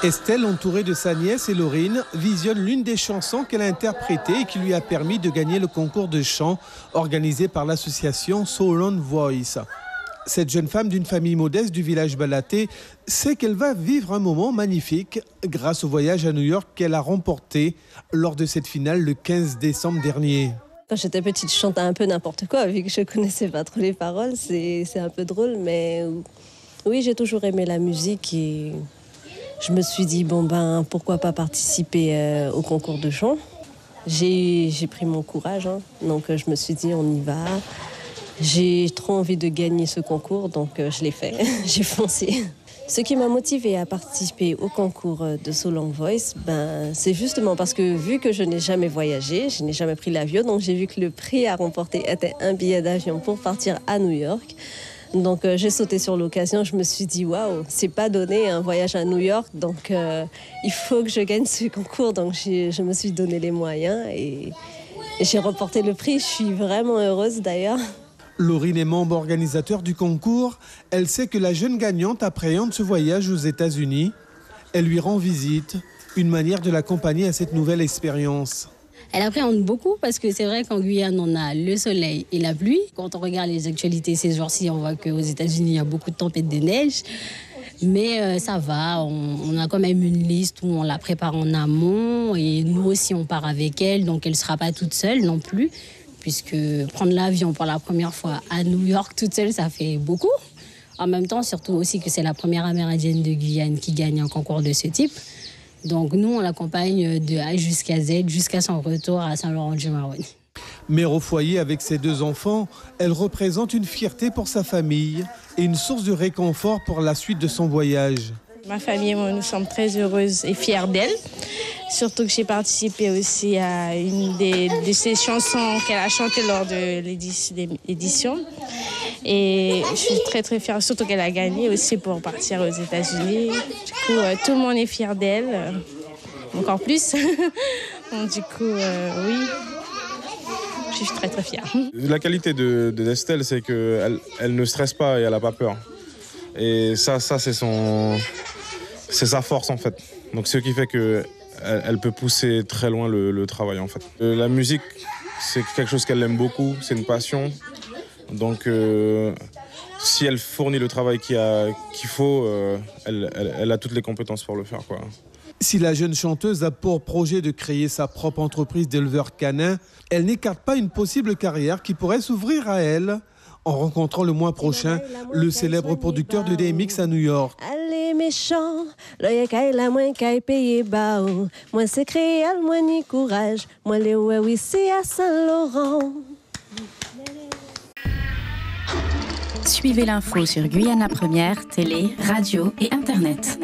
Estelle, entourée de sa nièce et Laurine, visionne l'une des chansons qu'elle a interprétées et qui lui a permis de gagner le concours de chant organisé par l'association Soul on Voice. Cette jeune femme d'une famille modeste du village Balaté sait qu'elle va vivre un moment magnifique grâce au voyage à New York qu'elle a remporté lors de cette finale le 15 décembre dernier. Quand j'étais petite, je chantais un peu n'importe quoi, vu que je ne connaissais pas trop les paroles. C'est un peu drôle, mais oui, j'ai toujours aimé la musique et je me suis dit, pourquoi pas participer au concours de chant. J'ai pris mon courage, donc je me suis dit, on y va. J'ai trop envie de gagner ce concours, donc je l'ai fait, j'ai foncé. Ce qui m'a motivée à participer au concours de Soul on Voice, c'est justement parce que vu que je n'ai jamais voyagé, je n'ai jamais pris l'avion, donc j'ai vu que le prix à remporter était un billet d'avion pour partir à New York. Donc j'ai sauté sur l'occasion, je me suis dit waouh, c'est pas donné un voyage à New York, donc il faut que je gagne ce concours. Donc je me suis donné les moyens et j'ai remporté le prix. Je suis vraiment heureuse d'ailleurs. Laurine est membre organisateur du concours. Elle sait que la jeune gagnante appréhende ce voyage aux États-Unis. Elle lui rend visite, une manière de l'accompagner à cette nouvelle expérience. Elle appréhende beaucoup parce que c'est vrai qu'en Guyane, on a le soleil et la pluie. Quand on regarde les actualités ces jours-ci, on voit qu'aux États-Unis, il y a beaucoup de tempêtes de neige. Mais ça va, on a quand même une liste où on la prépare en amont. Et nous aussi, on part avec elle, donc elle ne sera pas toute seule non plus. Puisque prendre l'avion pour la première fois à New York toute seule, ça fait beaucoup. En même temps, surtout aussi que c'est la première Amérindienne de Guyane qui gagne un concours de ce type. Donc nous, on l'accompagne de A jusqu'à Z, jusqu'à son retour à Saint-Laurent-du-Maroni. Mère au foyer avec ses 2 enfants, elle représente une fierté pour sa famille et une source de réconfort pour la suite de son voyage. Ma famille et moi, nous sommes très heureuses et fiers d'elle. Surtout que j'ai participé aussi à une de ses chansons qu'elle a chantées lors de l'édition. Et je suis très très fière, surtout qu'elle a gagné aussi pour partir aux États-Unis. Du coup, tout le monde est fier d'elle, encore plus. Donc, du coup, oui, je suis très très fière. La qualité d'Estelle, c'est qu'elle ne stresse pas et elle n'a pas peur. Et ça c'est sa force en fait. Donc ce qui fait qu'elle peut pousser très loin le travail en fait. La musique, c'est quelque chose qu'elle aime beaucoup, c'est une passion. Donc si elle fournit le travail qu'il faut, elle a toutes les compétences pour le faire, quoi. Si la jeune chanteuse a pour projet de créer sa propre entreprise d'éleveurs canins, elle n'écarte pas une possible carrière qui pourrait s'ouvrir à elle en rencontrant le mois prochain le célèbre producteur de DMX à New York. Allez méchant, la moins qu'à payer bao. Moi c'est créole, moi ni courage. Moi les ouais ici à Saint-Laurent. Suivez l'info sur Guyana Première, télé, radio et internet.